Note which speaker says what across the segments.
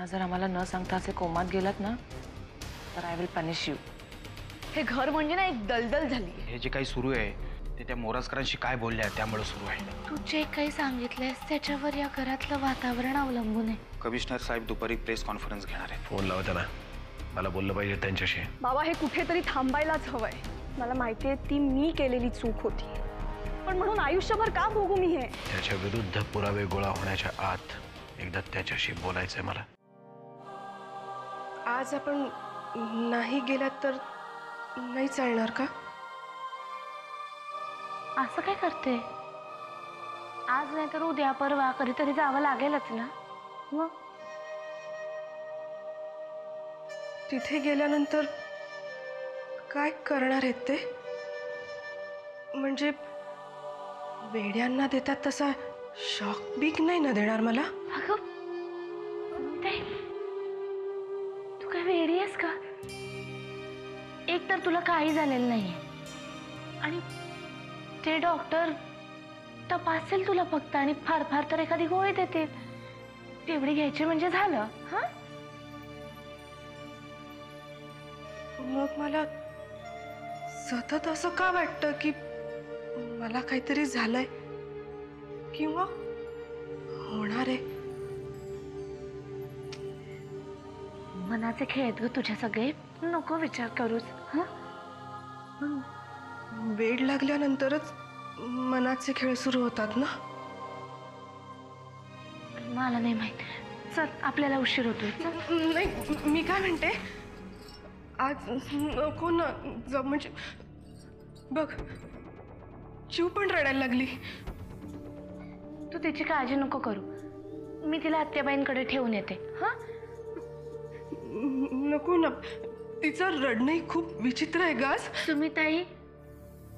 Speaker 1: आता जर आम्हाला न सांगता असे कोमात गेलात ना तर आय विल पनिश यू।
Speaker 2: हे घर म्हणजे ना एक दलदल झाली।
Speaker 3: हे जे काही सुरू आहे ते त्या मोरजकरांशी काय बोलले आहे त्यामुळे सुरू आहे।
Speaker 1: तू जे काही सांगितलंयस त्याच्यावर या घरातलं वातावरण अवलंबून आहे।
Speaker 3: कमिशनर साहेब दुपारी प्रेस कॉन्फरन्स घेणार आहे। फोन लावा त्यांना, मला बोललं पाहिजे त्यांच्याशी।
Speaker 2: बाबा हे कुठेतरी थांबायलाच हवंय। मला माहिती आहे ती मी केलेली चूक होती, पण म्हणून आयुष्यभर का भोगू मी हे?
Speaker 3: त्याच्या विरुद्ध पुरावे गोळा होण्याच्या आत एकदा त्याच्याशी बोलायचंय मला।
Speaker 4: आज आपण नाही गेलात तर नाही चालणार का?
Speaker 1: असं काय करते? आज नाही तर उद्या परवा कधीतरी जावं लागेलच ना। मग
Speaker 4: तिथे गेल्यानंतर काय करणार आहेत ते? म्हणजे वेड्यांना देतात तसा शॉक बीक नाही ना देणार मला?
Speaker 1: अगं सुमिताई, तू काय वेडी आहेस का? एक तर तुला काही झालेलं नाहीये आणि ते डॉक्टर तपासेल तुला फक्त आणि फार फार तर एखादी गोळी देतील, तेवढी घ्यायची म्हणजे झालं। हा
Speaker 4: मग मला सतत असं का वाटतं की मला काहीतरी झालंय किंवा होणार आहे?
Speaker 1: मनाचे खेळ आहेत ग तुझ्या सगळे, नको विचार करूस। हा
Speaker 4: वेड लागल्यानंतरच मनाचे खेळ सुरू होतात ना?
Speaker 1: मला नाही माहित, चल आपल्याला उशीर होतोय। चल।
Speaker 4: नाही, मी काय म्हणते, आज नको ना म्हणजे बघ चिव पण रडायला लागली।
Speaker 1: तू तिची काळजी नको करू, मी तिला आत्याबाईंकडे ठेवून येते। हा
Speaker 4: नको ना, तिचं रडणंही खूप विचित्र आहे ग।
Speaker 1: सुमिताई,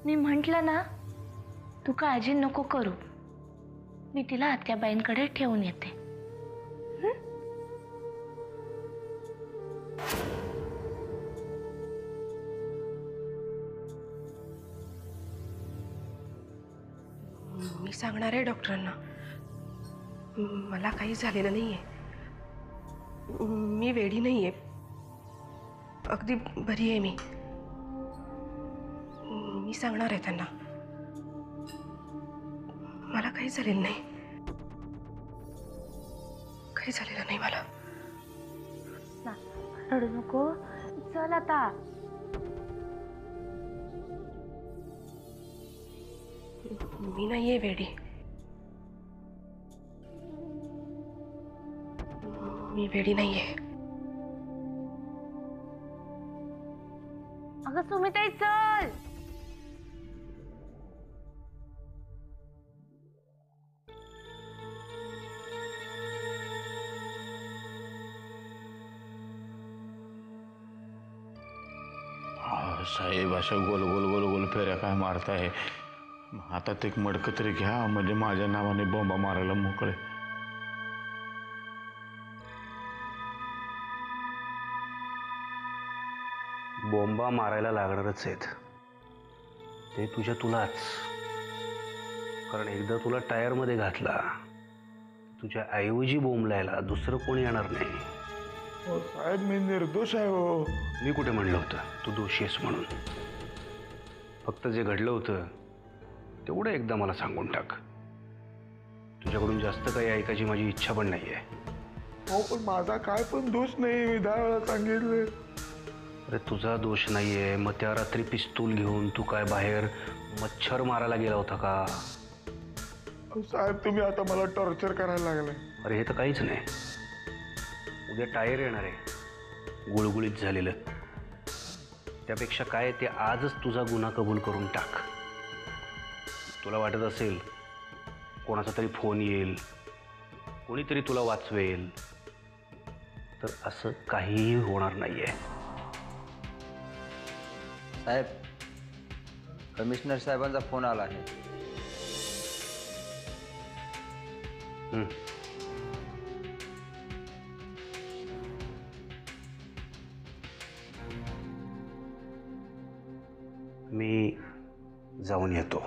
Speaker 1: मी म्हंटल ना तू काळजी नको करू, मी तिला आत्याबाईंकडे ठेवून येते।
Speaker 4: मी सांगणार आहे डॉक्टरांना, मला काही झालेलं नाहीये, मी वेडी नाहीये, अगदी बरी आहे मी सांगणार आहे त्यांना, मला काही झालेलं नाही, काही झालेलं नाही मला।
Speaker 1: रडू नको, चल आता।
Speaker 4: मी नाहीये वेडी, मी वेडी नाहीये।
Speaker 1: अगं सुमिताई चल।
Speaker 5: साहेब अशा गोल गोल गोल गोल फेऱ्या काय मारताय? हातात एक मडकं तरी घ्या, म्हणजे माझ्या नावाने बॉम्बा मारायला मोकळे।
Speaker 6: बॉम्बा मारायला लागणारच आहेत ते तुलाच, कारण एकदा तुला टायरमध्ये घातला तुझ्या ऐवजी बोंबलायला दुसरं कोणी येणार नाही।
Speaker 5: हो साहेब, मी निर्दोष आहे हो।
Speaker 6: मी कुठे म्हणलं होतं तू दोषी आहेस म्हणून? फक्त जे घडलं होतं तेवढं एकदा मला सांगून टाक, तुझ्याकडून जास्त काही ऐकायची माझी इच्छा पण नाहीये।
Speaker 5: हो पण माझा काय पण दोष नाही, मी 10 वेळा सांगितले।
Speaker 6: अरे तुझा दोष नाहीये, मग त्या रात्री पिस्तूल घेऊन तू काय बाहेर मच्छर मारायला गेला होता का?
Speaker 5: साहेब तुम्ही आता मला टॉर्चर करायला लागलाय।
Speaker 6: अरे हे तर काहीच नाही, उद्या टायर येणार आहे गुळगुळीत झालेलं, त्यापेक्षा काय ते आजच तुझा गुन्हा कबूल करून टाक। तुला वाटत असेल कोणाचा तरी फोन येईल, कोणीतरी तुला वाचवेल, तर असं काहीही होणार नाहीये।
Speaker 7: साहेब, कमिशनर साहेबांचा फोन आला आहे।
Speaker 6: मी जाऊन येतो।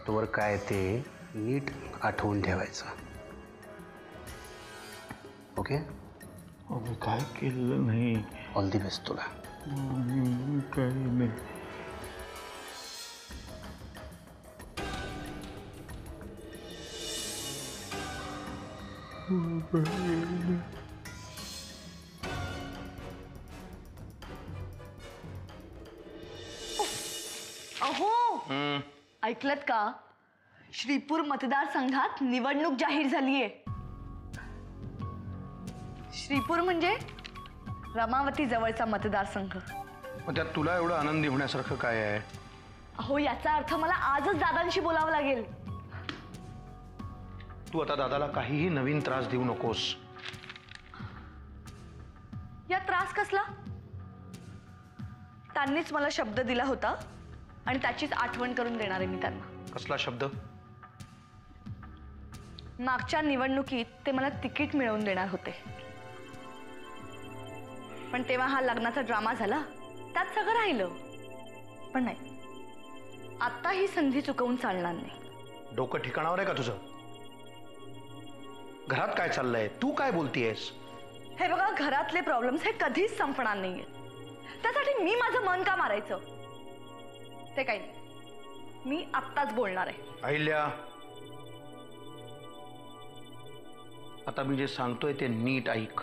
Speaker 6: तोवर काय ते नीट आठवून ठेवायचं। ओके.
Speaker 5: अगं काय केलं नाही.
Speaker 6: ऑल दी बेस्ट तुला.
Speaker 5: काय नाही.
Speaker 2: अहो ऐकलत का? श्रीपूर मतदारसंघात निवडणूक जाहीर झालीये. श्रीपूर म्हणजे रमावती जवळचा मतदारसंघ.
Speaker 3: मग त्यात तुला एवढं आनंदी होण्यासारखं काय आहे?
Speaker 2: अहो याचा अर्थ मला आजच दादांशी बोलावं लागेल.
Speaker 3: तू आता दादाला काहीही नवीन त्रास देऊ नकोस.
Speaker 2: या त्रास कसला? त्यांनीच मला शब्द दिला होता आणि त्याचीच आठवण करून देणार आहे मी त्यांना.
Speaker 3: कसला शब्द?
Speaker 2: मागच्या निवडणुकीत ते मला तिकीट मिळवून देणार होते, पण तेव्हा हा लग्नाचा ड्रामा झाला, त्यात सगळं राहिलं. पण नाही, आता ही संधी चुकवून चालणार नाही.
Speaker 3: डोकं ठिकाणावर आहे का तुझं? घरात काय चाललंय? तू काय बोलतीयस?
Speaker 2: हे बघा, घरातले प्रॉब्लेम्स हे कधीच संपणार नाहीये. त्यासाठी मी माझं मन का मारायचं? ते काही नाही, मी आत्ताच बोलणार आहे.
Speaker 3: अहिल्या, आता मी जे सांगतोय ते नीट ऐक.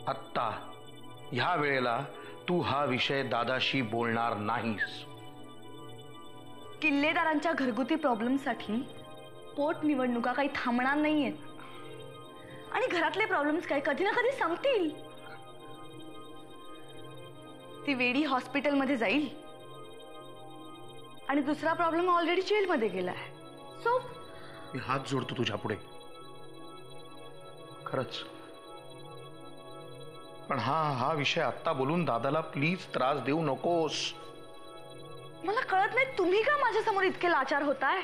Speaker 3: आत्ता ह्या वेळेला तू हा विषय दादाशी बोलणार नाहीस.
Speaker 2: किल्लेदारांच्या घरगुती प्रॉब्लेमसाठी पोट निवडणुका काही थांबणार नाहीयेत. आणि घरातले प्रॉब्लेम्स काय कधी ना कधी संपतील. ती वेडी हॉस्पिटलमध्ये जाईल आणि दुसरा प्रॉब्लेम ऑलरेडी जेलमध्ये गेलाय. सो
Speaker 3: मी हात जोडतो तुझ्या पुढे, खरंच. पण हा विषय आत्ता बोलून दादाला प्लीज त्रास देऊ नकोस.
Speaker 2: मला कळत नाही तुम्ही का माझ्यासमोर इतके लाचार होताय.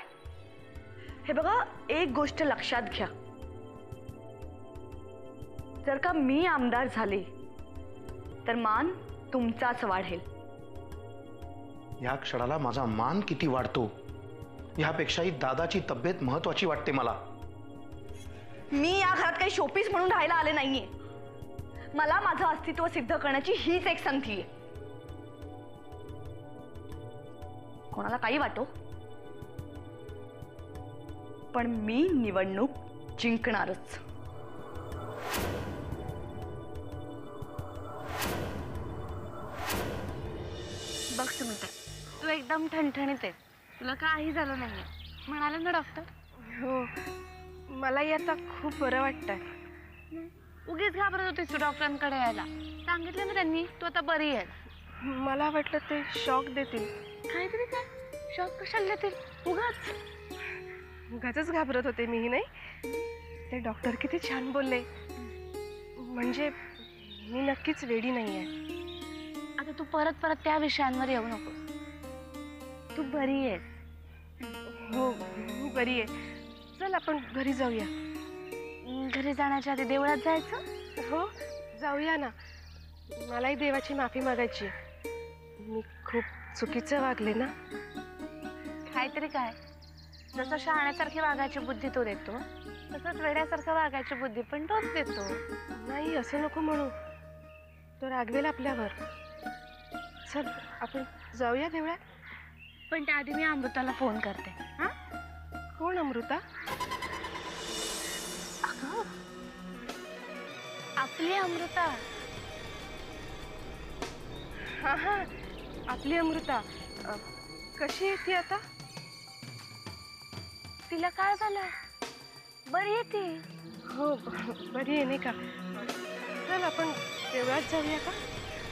Speaker 2: हे बघा, एक गोष्ट लक्षात घ्या, जर का मी आमदार झाले तर मान तुमचाच वाढेल.
Speaker 3: या क्षणाला माझा मान किती वाढतो यापेक्षाही दादाची तब्येत महत्वाची वाटते मला.
Speaker 2: मी या घरात काही शोपीस म्हणून राहायला आले नाहीये. मला माझं अस्तित्व सिद्ध करण्याची हीच एक संधी आहे. कोणाला काही वाटो, पण मी निवडणूक जिंकणारच.
Speaker 1: बघ सुमित्रा, तू एकदम ठणठणीत आहे, तुला काही झालं नाहीये म्हणाले ना डॉक्टर.
Speaker 4: हो, मलाही आता खूप बरं वाटतंय.
Speaker 1: उगीच घाबरत होतीस तू डॉक्टरांकडे यायला. सांगितलं ना त्यांनी तू आता बरी आहेस.
Speaker 4: मला वाटलं ते शॉक देतील.
Speaker 1: काहीतरी काय शॉक कशाला देतील?
Speaker 4: उगाचच घाबरत होते मीही. नाही, ते डॉक्टर किती छान बोलले. म्हणजे मी नक्कीच रेडी नाही आहे.
Speaker 1: आता तू परत परत त्या विषयांवर येऊ नकोस. तू बरी आहेस.
Speaker 4: हो, मी बरी आहे. चल आपण घरी जाऊया.
Speaker 1: घरी जाण्याच्या आधी देवळात जायचं.
Speaker 4: हो, जाऊया ना. मलाही देवाची माफी मागायची. मी खूप चुकीचं वागले ना.
Speaker 1: काहीतरी काय, जसं शहाण्यासारखी वागायची बुद्धी तो देतो, तसंच वेड्यासारखं वागायची बुद्धी पण तोच देतो.
Speaker 4: नाही, असं नको म्हणू. तो रागवेल आपल्यावर. चल आपण जाऊया देवळात.
Speaker 1: पण त्याआधी मी अमृताला फोन करते. हा,
Speaker 4: कोण अमृता?
Speaker 1: आपली अमृता.
Speaker 4: हा हा, आपली अमृता. कशी आहे ती आता?
Speaker 1: तिला काय झालं? बरी आहे ती.
Speaker 4: हो, बरी आहे नाही का. चल आपण देवळात जाऊया का?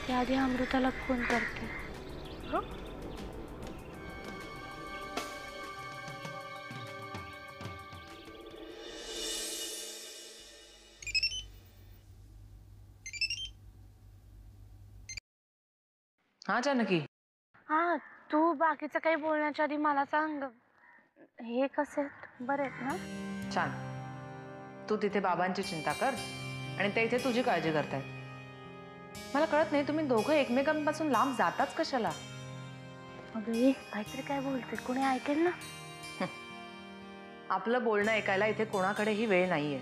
Speaker 1: त्याआधी अमृताला फोन करते.
Speaker 4: हो.
Speaker 8: हा जानकी.
Speaker 1: हा, तू बाकीचं काही बोलण्याच्या आधी मला सांग, हे कसे बरे आहेत ना?
Speaker 8: छान. तू तिथे बाबांची चिंता कर आणि ते इथे तुझी काळजी करतायत. मला कळत नाही तुम्ही दोघं एकमेकांपासून लांब जाताच कशाला?
Speaker 1: अगं ये, काहीतरी काय बोलते, कोणी ऐकेल ना.
Speaker 8: आपलं बोलणं ऐकायला इथे कोणाकडेही वेळ नाहीये.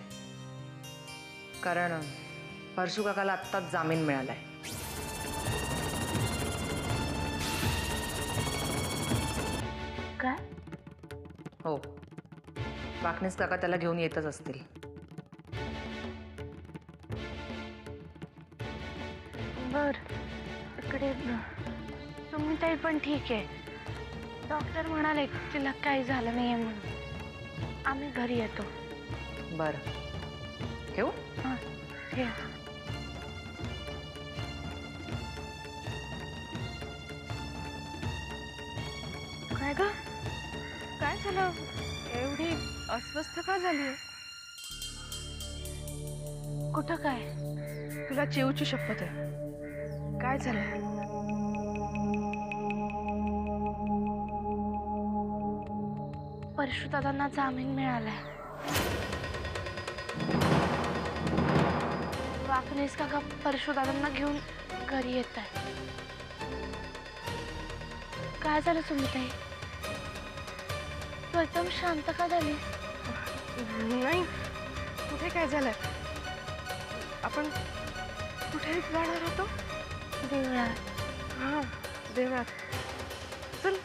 Speaker 8: कारण परशू काकाला आत्ताच जामीन मिळालाय.
Speaker 1: काय?
Speaker 8: हो, वाकणीस काका त्याला घेऊन येतच असतील.
Speaker 1: बर, इकडे तुम्ही ताई पण ठीक आहे. डॉक्टर म्हणाले तिला काही झालं नाहीये म्हणून. आम्ही घरी येतो.
Speaker 8: बरं, ठेवू?
Speaker 1: हां, ठेव. काय ग? काय झालं? एवढी अस्वस्थ का झालीये? कुठं काय?
Speaker 4: तुला चिवची शपथ आहे. काय झालं?
Speaker 1: परशुदादांना जामीन मिळालाय. वाकणीस काका परशुदादांना घेऊन घरी येत आहे. काय झालं सुमिताई? तू एकदम शांत का झाली?
Speaker 4: नाही, कुठे काय झालंय? आपण कुठे जाणार होतो?
Speaker 1: देवळात.
Speaker 4: हां, देवळात. चल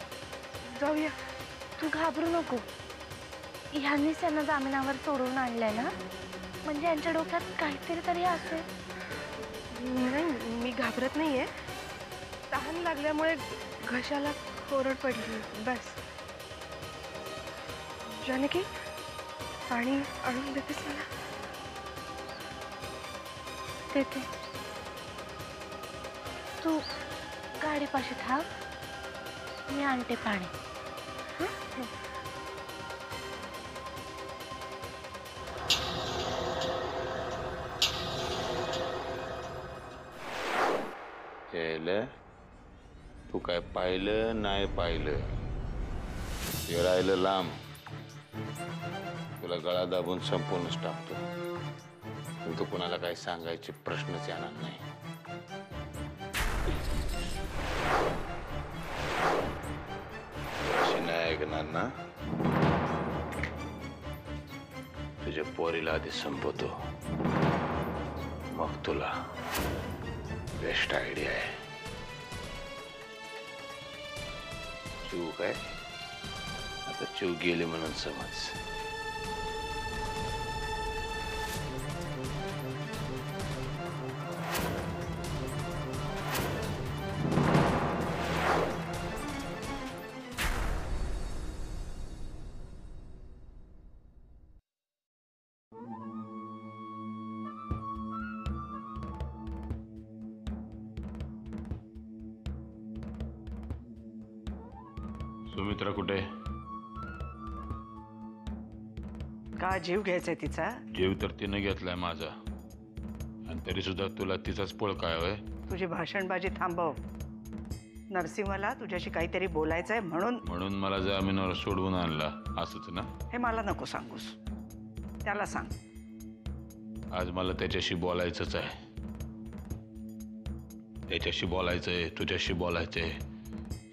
Speaker 4: जाऊया.
Speaker 1: तू घाबरू नको. ह्यांनीच त्यांना जामिनावर सोडून आणलंय ना, म्हणजे यांच्या डोक्यात काहीतरी तरी असेल.
Speaker 4: नाही, मी घाबरत नाहीये. तहान लागल्यामुळे घशाला कोरड पडली, बस. जानकी, पाणी आणून देतेस मला?
Speaker 1: देते. तू गाडीपाशी थांब, मी आणते पाणी.
Speaker 5: तू काय पाहिलं नाही पाहिलं ते राहिलं लांब. तुला गळा दाबून संपूर्णच टाकतो. पण तू कोणाला काही सांगायचे प्रश्नच येणार नाही. अशी नाही ऐकणार ना? तुझ्या पोरीला आधी संपवतो, मग तुला. बेस्ट आयडिया आहे. चिव काय आता चिव गेली म्हणून समज. सुमित्रा कुठे?
Speaker 9: का जीव घ्यायचाय तिचा?
Speaker 5: जीव तर तिने घेतलाय माझा, आणि तरी सुद्धा तुला तिचाच पळ काय होय?
Speaker 9: तुझी भाषणबाजी थांबव. नरसिंहला तुझ्याशी काहीतरी बोलायचंय म्हणून
Speaker 5: मला जामिनावर सोडवून आणला असंच ना?
Speaker 9: हे मला नको सांगूस, त्याला सांग.
Speaker 5: आज मला त्याच्याशी बोलायचंच आहे. त्याच्याशी बोलायचंय, तुझ्याशी बोलायचंय,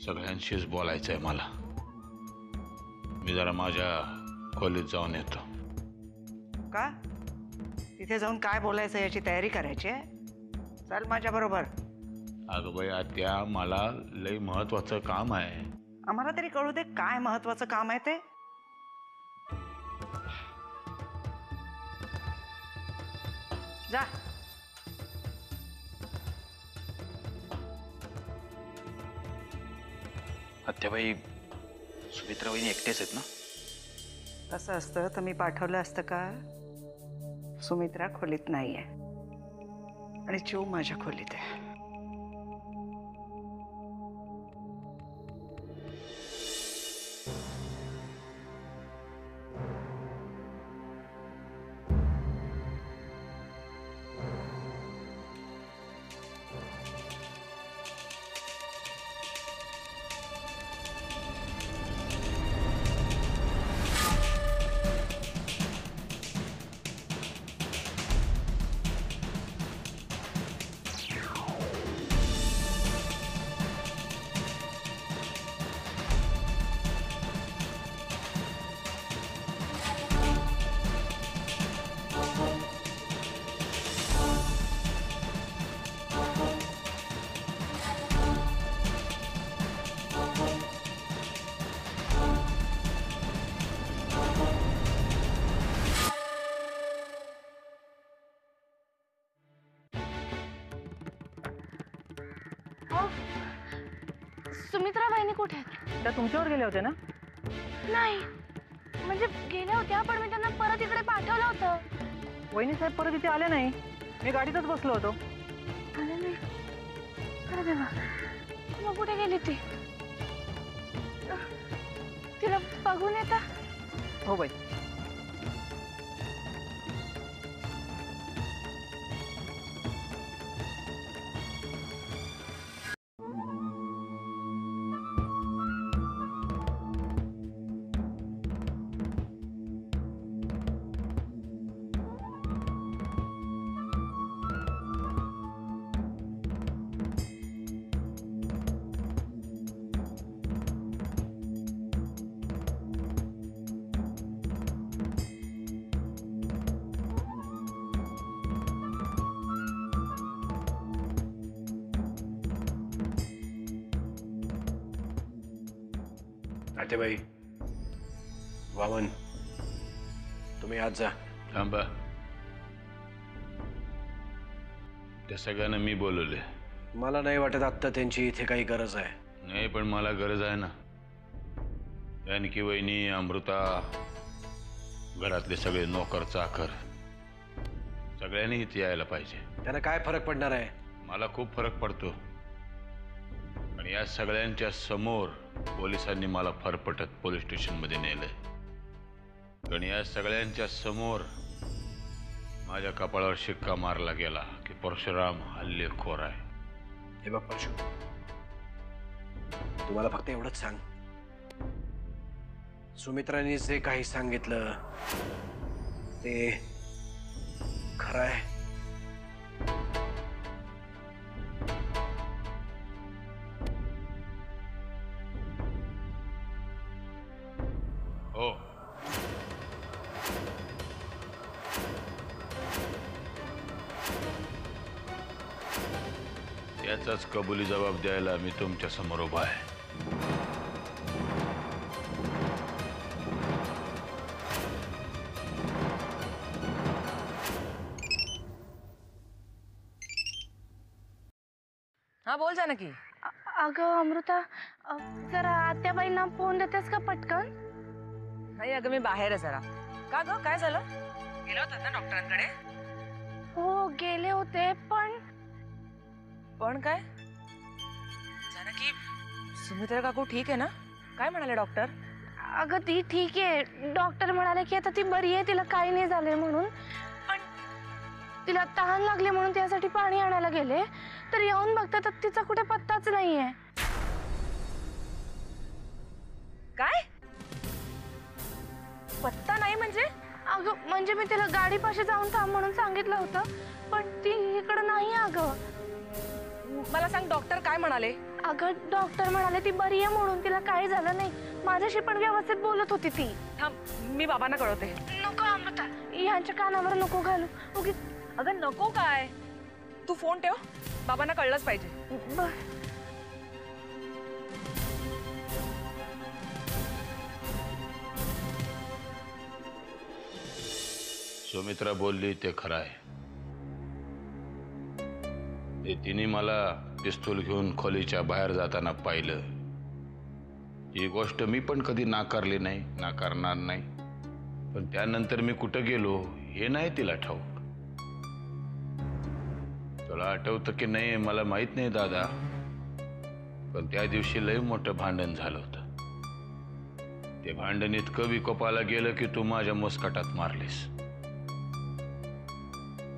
Speaker 5: सगळ्यांशीच बोलायचंय मला. मी जरा माझ्या खोलीत जाऊन येतो.
Speaker 9: का? तिथे जाऊन काय बोलायचं याची तयारी करायची आहे? चल माझ्या बरोबर.
Speaker 5: अगं बाई आत्या, मला लई महत्वाचं काम आहे.
Speaker 9: आम्हाला तरी कळू दे काय महत्वाचं काम आहे ते. जा.
Speaker 6: आत्याबाई, सुमित्रा वहिनी एकटेच आहेत ना?
Speaker 9: तसं असतं तर मी पाठवलं असतं का? सुमित्रा खोलीत नाहीये आणि चिव माझ्या खोलीत आहे.
Speaker 1: सुमित्रा बहिणी कुठे आहेत?
Speaker 8: त्या तुमच्यावर गेले होते ना?
Speaker 1: नाही म्हणजे गेल्या होत्या, पण मी त्यांना परत इकडे पाठवलं होतं.
Speaker 8: वहिनी साहेब परत इथे आले नाही. मी गाडीतच बसलो होतो.
Speaker 1: आले नाही? अरे देवा, मग कुठे गेली ती? तिला बघून येता?
Speaker 8: हो बाई.
Speaker 6: आतेबाई, वामन, तुम्ही आज जा.
Speaker 5: थांबा. त्या सगळ्यांना मी बोलवले.
Speaker 6: मला नाही वाटत आत्ता त्यांची इथे काही गरज आहे.
Speaker 5: नाही, पण मला गरज आहे ना. जानकी वहिनी, अमृता, घरातले सगळे नोकर चाकर सगळ्यांनी इथे यायला पाहिजे.
Speaker 6: त्यांना काय फरक पडणार आहे?
Speaker 5: मला खूप फरक पडतो. आणि या सगळ्यांच्या समोर पोलिसांनी मला फरफटत पोलीस स्टेशनमध्ये नेलंय. आणि या सगळ्यांच्या समोर माझ्या कपाळावर शिक्का मारला गेला की परशुराम हल्लेखोर आहे.
Speaker 6: हे बघ परशु, तुम्हाला फक्त एवढंच सांग, सुमित्राने जे काही सांगितलं ते खरं आहे.
Speaker 5: हो. याचाच कबुली जबाब द्यायला मी तुमच्या समोर उभा आहे.
Speaker 8: हा बोल जानकी.
Speaker 1: अगं अमृता, जरा आत्याबाईंना फोन देतेस का पटकन?
Speaker 8: नाही अगं, मी बाहेर आहे जरा. का ग, काय झालं? गेला होता ना डॉक्टरांकडे?
Speaker 1: हो गेले होते,
Speaker 8: पण काय जानकी, सुमित्रा काकू ठीक आहे ना? काय म्हणाले डॉक्टर?
Speaker 1: अगं ती ठीक आहे. डॉक्टर म्हणाले की आता ती बरी आहे, तिला काही नाही झालंय म्हणून. पण तिला तहान लागली म्हणून त्यासाठी पाणी आणायला गेले, तर येऊन बघतात तर तिचा कुठे पत्ताच नाहीये.
Speaker 8: काय? पत्ता नाही म्हणजे?
Speaker 1: अगं म्हणजे मी तिला गाडीपाशी जाऊन थांब म्हणून सांगितलं होतं, पण ती इकडं नाही. अगं
Speaker 8: मला सांग, डॉक्टर काय म्हणाले?
Speaker 1: अगं डॉक्टर म्हणाले ती बरी आहे म्हणून, तिला काही झालं नाही. माझ्याशी पण व्यवस्थित बोलत होती ती.
Speaker 8: थांब, मी बाबांना कळवते.
Speaker 1: नको अमृता, यांच्या कानावर नको घालू उगीच.
Speaker 8: अगं नको काय, तू फोन ठेव, बाबांना कळलंच पाहिजे.
Speaker 1: बर.
Speaker 5: सुमित्रा बोलली ते खरं आहे. तिने मला पिस्तूल घेऊन खोलीच्या बाहेर जाताना पाहिलं. ही गोष्ट मी पण कधी नाकारली नाही, नाकारणार नाही. पण त्यानंतर मी कुठं गेलो हे नाही तिला ठाऊक. तुला आठवतं की नाही मला माहित नाही दादा, पण त्या दिवशी लय मोठं भांडण झालं होतं. ते भांडण इतकं विकोपाला गेलं की तू माझ्या मुस्कटात मारलीस.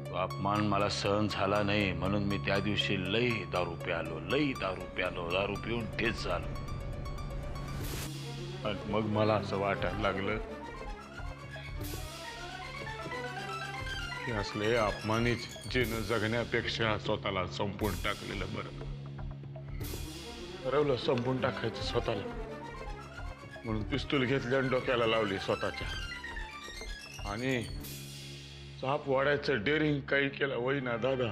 Speaker 5: तो अपमान मला सहन झाला नाही म्हणून मी त्या दिवशी लई दारू प्यालो, दारू पिऊन तेच झालो. आणि मग मला असं वाटायला लागलं की असले अपमानित जीवन जगण्यापेक्षा स्वतःला संपून टाकलेलं बरं. ठरवलं संपून टाकायचं स्वतःला, म्हणून पिस्तूल घेतली आणि डोक्याला लावली स्वतःच्या. आणि साप वाढायचं डेअरिंग काही केलं वहिना दादा.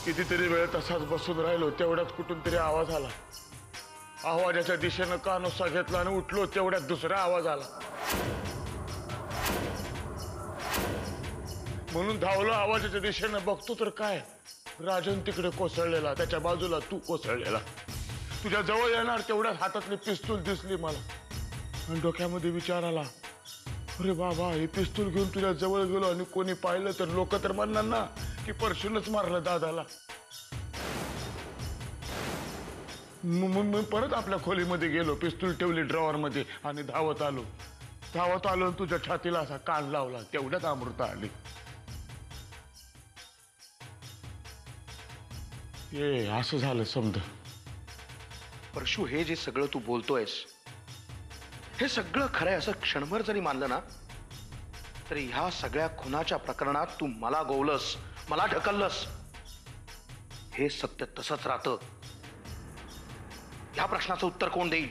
Speaker 5: कितीतरी वेळ तसाच बसून राहिलो, तेवढ्यात कुठून तरी आवाज आला. आवाजाच्या दिशेनं कानोसा घेतला आणि उठलो, तेवढ्यात दुसरा आवाज आला. म्हणून धावलो आवाजाच्या दिशेनं, बघतो तर काय राजन तिकडे कोसळलेला, त्याच्या बाजूला तू कोसळलेला. तुझ्या जवळ येणार तेवढ्यात हातातली पिस्तूल दिसली मला आणि डोक्यामध्ये विचार आला, अरे बाबा हे पिस्तूल घेऊन तुझ्या जवळ गेलो आणि कोणी पाहिलं तर लोक तर म्हणणार ना की परशूनच मारलं दादाला. मग परत आपल्या खोलीमध्ये गेलो, पिस्तूल ठेवली ड्रॉवर मध्ये आणि धावत आलो आणि तुझ्या छातीला असा कान लावला. तेवढ्यात अमृता आली. ये असं झालं समज.
Speaker 3: परशू, हे जे सगळं तू बोलतोयस हे सगळं खरंय असं क्षणभर जरी मानलं ना तरी ह्या सगळ्या खुनाच्या प्रकरणात तू मला गोवलंस, मला ढकललंस. हे सत्य तसंच राहतं. ह्या प्रश्नाचं उत्तर कोण देईल?